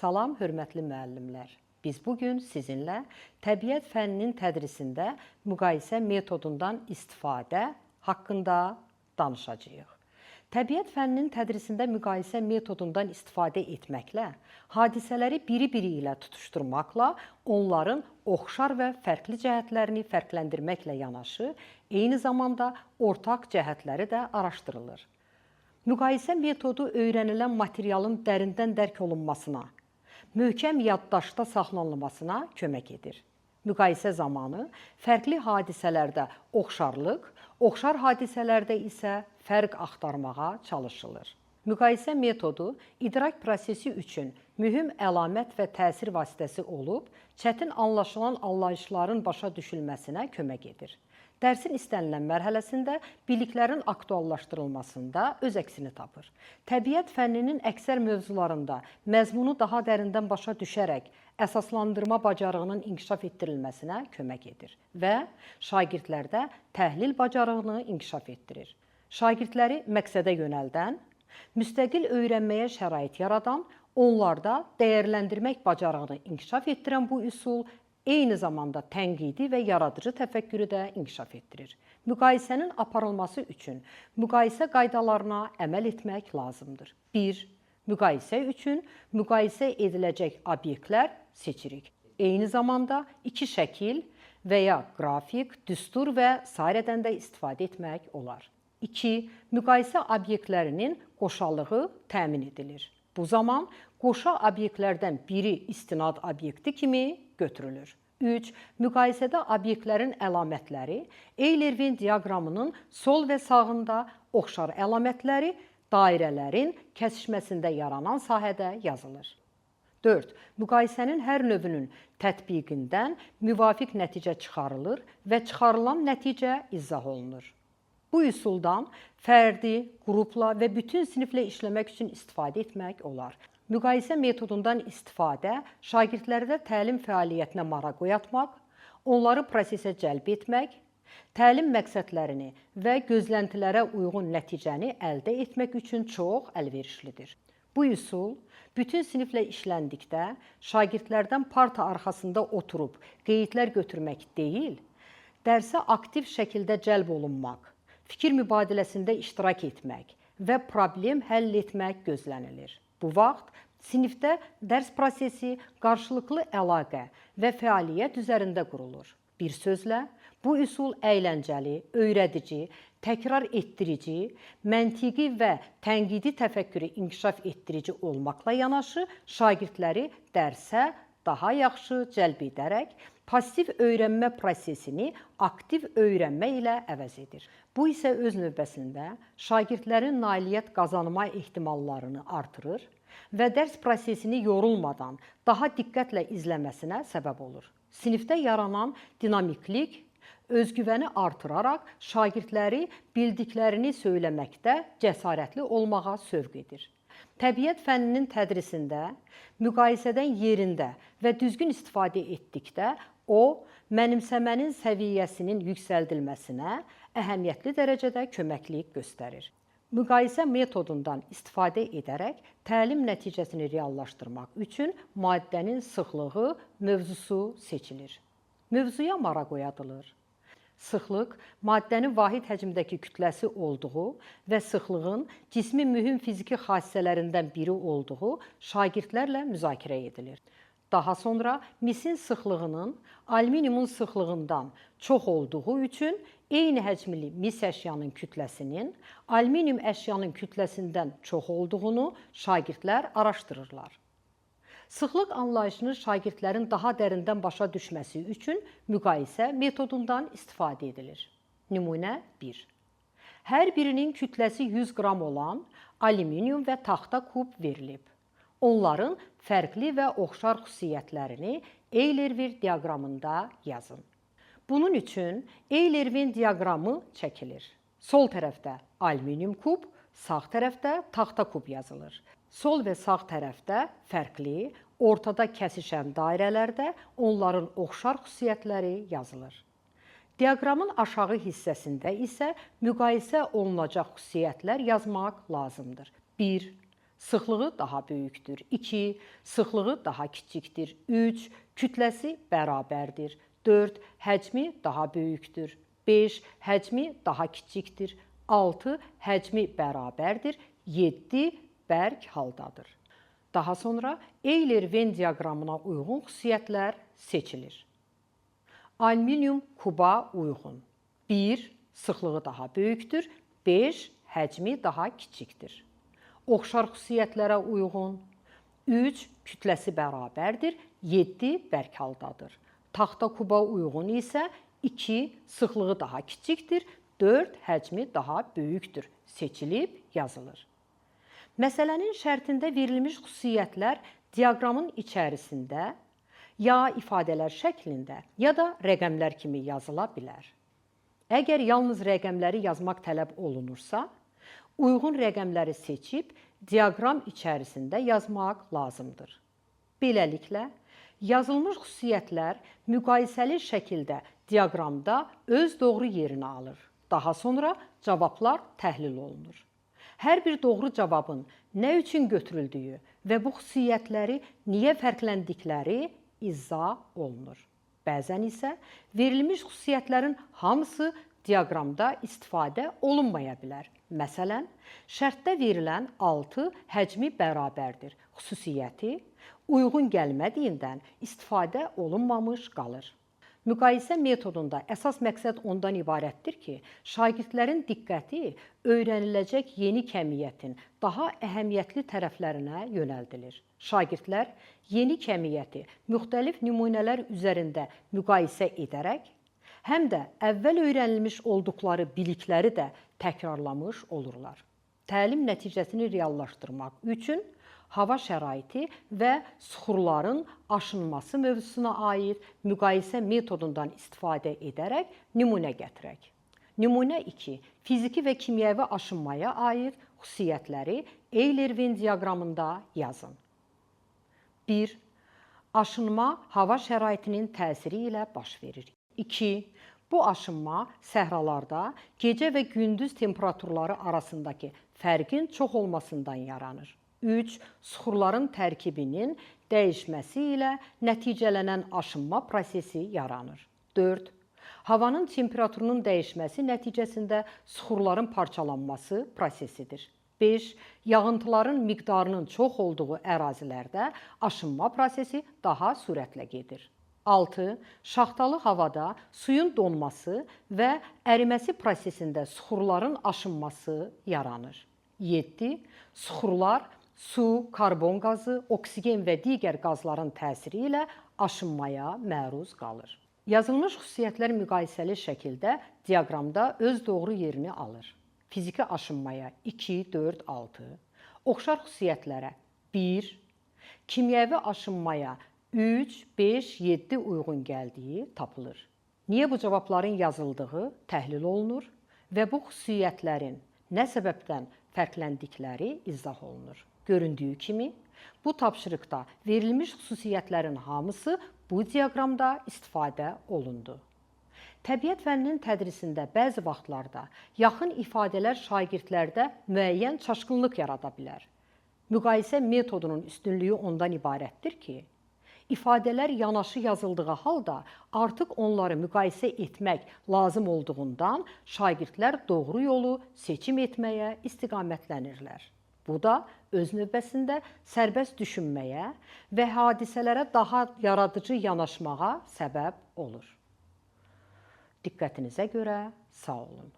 Salam, hörmətli müəllimlər. Biz bugün sizinlə təbiət fənninin tədrisində müqayisə metodundan istifadə haqqında danışacağıq. Təbiət fənninin tədrisində müqayisə metodundan istifadə etməklə, hadisələri biri-biri ilə tutuşturmaqla, onların oxşar və fərqli cəhətlərini fərqləndirməklə yanaşı, eyni zamanda ortaq cəhətləri də araşdırılır. Müqayisə metodu öyrənilən materialın dərindən dərk olunmasına, möhkəm yaddaşda saxlanılmasına kömək edir. Müqayisə zamanı fərqli hadisələrdə oxşarlıq, oxşar hadisələrdə isə fərq axtarmağa çalışılır. Müqayisə metodu idrak prosesi üçün mühüm əlamət və təsir vasitəsi olub, çətin anlaşılan anlayışların başa düşülməsinə kömək edir. Dərsin istənilən mərhələsində biliklərin aktuallaşdırılmasında öz əksini tapır. Təbiət fənninin əksər mövzularında məzmunu daha dərindən başa düşərək əsaslandırma bacarığının inkişaf etdirilməsinə kömək edir və şagirdlərdə təhlil bacarığını inkişaf etdirir. Şagirdləri məqsədə yönəldən, müstəqil öyrənməyə şərait yaradan, onlarda dəyərləndirmək bacarığını inkişaf etdirən bu üsul eyni zamanda tənqidi və yaradıcı təfəkkürü də inkişaf etdirir. Müqayisənin aparılması üçün müqayisə qaydalarına əməl etmək lazımdır. 1. Müqayisə üçün müqayisə ediləcək obyektlər seçirik. Eyni zamanda iki şəkil və ya qrafik, düstur və sairədən də istifadə etmək olar. 2. Müqayisə obyektlərinin qoşalığı təmin edilir. Bu zaman qoşa obyektlərdən biri istinad obyekti kimi götürülür. 3. Müqayisədə obyektlərin əlamətləri Eyler-Venn diaqramının sol və sağında, oxşar əlamətləri dairələrin kəsişməsində yaranan sahədə yazılır. 4. Müqayisənin hər növünün tətbiqindən müvafiq nəticə çıxarılır və çıxarılan nəticə izah olunur. Bu üsuldan fərdi, qrupla və bütün siniflə işləmək üçün istifadə etmək olar. Müqayisə metodundan istifadə şagirdlərdə təlim fəaliyyətinə maraq oyatmaq, onları prosesə cəlb etmək, təlim məqsədlərini və gözləntilərə uyğun nəticəni əldə etmək üçün çox əlverişlidir. Bu üsul bütün siniflə işləndikdə şagirdlərdən parta arxasında oturub qeydlər götürmək deyil, dərsə aktiv şəkildə cəlb olunmaq, fikir mübadiləsində iştirak etmək və problem həll etmək gözlənilir. Bu vaxt sinifdə dərs prosesi qarşılıqlı əlaqə və fəaliyyət üzərində qurulur. Bir sözlə, bu üsul əyləncəli, öyrədici, təkrar etdirici, məntiqi və tənqidi təfəkkürü inkişaf etdirici olmaqla yanaşı, şagirdləri dərsə daha yaxşı cəlb edərək, pasiv öyrənmə prosesini aktiv öyrənmə ilə əvəz edir. Bu isə öz növbəsində şagirdlərin nailiyyət qazanma ehtimallarını artırır və dərs prosesini yorulmadan daha diqqətlə izləməsinə səbəb olur. Sinifdə yaranan dinamiklik özgüvəni artıraraq şagirdləri bildiklərini söyləməkdə cəsarətli olmağa sövq edir. Təbiət fənninin tədrisində müqayisədən yerində və düzgün istifadə etdikdə o, mənimsəmənin səviyyəsinin yüksəldilməsinə əhəmiyyətli dərəcədə köməklik göstərir. Müqayisə metodundan istifadə edərək təlim nəticəsini reallaşdırmaq üçün maddənin sıxlığı mövzusu seçilir. Mövzuya maraq oyadılır. Sıxlıq, maddənin vahid həcmdəki kütləsi olduğu və sıxlığın cismin mühüm fiziki xassələrindən biri olduğu şagirdlərlə müzakirə edilir. Daha sonra misin sıxlığının alüminiumun sıxlığından çox olduğu üçün eyni həcmli mis əşyanın kütləsinin alüminium əşyanın kütləsindən çox olduğunu şagirdlər araşdırırlar. Sıxlıq anlayışını şagirdlərin daha dərindən başa düşməsi üçün müqayisə metodundan istifadə edilir. Nümunə 1. Hər birinin kütləsi 100 qram olan alüminium və taxta kub verilib. Onların fərqli və oxşar xüsusiyyətlərini Eyler-Venn diaqramında yazın. Bunun üçün Eyler-Venn diaqramı çəkilir. Sol tərəfdə alüminium kub, sağ tərəfdə taxta kub yazılır. Sol və sağ tərəfdə fərqli, ortada kəsişən dairələrdə onların oxşar xüsusiyyətləri yazılır. Diaqramın aşağı hissəsində isə müqayisə olunacaq xüsusiyyətlər yazmaq lazımdır. 1. sıxlığı daha böyükdür. 2. Sıxlığı daha kiçikdir. 3. Kütləsi bərabərdir. 4. Həcmi daha böyükdür. 5. Həcmi daha kiçikdir. 6. Həcmi bərabərdir. 7. Bərk haldadır. Daha sonra Euler-Venn diaqramına uyğun xüsusiyyətlər seçilir. Alüminium kuba uyğun. 1. Sıxlığı daha böyükdür. 5. Həcmi daha kiçikdir. Oxşar xüsusiyyətlərə uyğun. 3. Kütləsi bərabərdir. 7. Bərk haldadır. Taxta kuba uyğun isə 2. Sıxlığı daha kiçikdir. 4. Həcmi daha böyükdür. Seçilib yazılır. Məsələnin şərtində verilmiş xüsusiyyətlər diaqramın içərisində ya ifadələr şəklində, ya da rəqəmlər kimi yazıla bilər. Əgər yalnız rəqəmləri yazmaq tələb olunursa, uyğun rəqəmləri seçib diaqram içərisində yazmaq lazımdır. Beləliklə, yazılmış xüsusiyyətlər müqayisəli şəkildə diaqramda öz doğru yerini alır. Daha sonra cavablar təhlil olunur. Hər bir doğru cavabın nə üçün götürüldüyü və bu xüsusiyyətləri niyə fərqləndikləri izah olunur. Bəzən isə verilmiş xüsusiyyətlərin hamısı diaqramda istifadə olunmaya bilər. Məsələn, şərtdə verilən 6 həcmi bərabərdir xüsusiyyəti uyğun gəlmədiyindən istifadə olunmamış qalır. Müqayisə metodunda əsas məqsəd ondan ibarətdir ki, şagirdlərin diqqəti öyrəniləcək yeni kəmiyyətin daha əhəmiyyətli tərəflərinə yönəldilir. Şagirdlər yeni kəmiyyəti müxtəlif nümunələr üzərində müqayisə edərək, həm də əvvəl öyrənilmiş olduqları bilikləri də təkrarlamış olurlar. Təlim nəticəsini reallaşdırmaq üçün hava şəraiti və süxurların aşınması mövzusuna aid müqayisə metodundan istifadə edərək nümunə gətirək. Nümunə 2. Fiziki və kimyəvi aşınmaya aid xüsusiyyətləri Euler-Venn diaqramında yazın. 1. Aşınma hava şəraitinin təsiri ilə baş verir. 2. Bu aşınma səhralarda gecə və gündüz temperaturları arasındakı fərqin çox olmasından yaranır. 3. Süxurların tərkibinin dəyişməsi ilə nəticələnən aşınma prosesi yaranır. 4. Havanın temperaturunun dəyişməsi nəticəsində süxurların parçalanması prosesidir. 5. Yağıntıların miqdarının çox olduğu ərazilərdə aşınma prosesi daha sürətlə gedir. 6. Şaxtalı havada suyun donması və əriməsi prosesində süxurların aşınması yaranır. 7. Süxurlar su, karbon qazı, oksigen və digər qazların təsiri ilə aşınmaya məruz qalır. Yazılmış xüsusiyyətlər müqayisəli şəkildə diaqramda öz doğru yerini alır. Fiziki aşınmaya 2, 4, 6, oxşar xüsusiyyətlərə 1, kimyəvi aşınmaya 3, 5, 7 uyğun gəldiyi tapılır. Niyə bu cavabların yazıldığı təhlil olunur və bu xüsusiyyətlərin nə səbəbdən fərqləndikləri izah olunur. Göründüyü kimi, bu tapşırıqda verilmiş xüsusiyyətlərin hamısı bu diaqramda istifadə olundu. Təbiət fənninin tədrisində bəzi vaxtlarda yaxın ifadələr şagirdlərdə müəyyən çaşqınlıq yarada bilər. Müqayisə metodunun üstünlüyü ondan ibarətdir ki, ifadələr yanaşı yazıldığı halda artıq onları müqayisə etmək lazım olduğundan şagirdlər doğru yolu seçim etməyə istiqamətlənirlər. Bu da öz növbəsində sərbəst düşünməyə və hadisələrə daha yaradıcı yanaşmağa səbəb olur. Diqqətinizə görə sağ olun.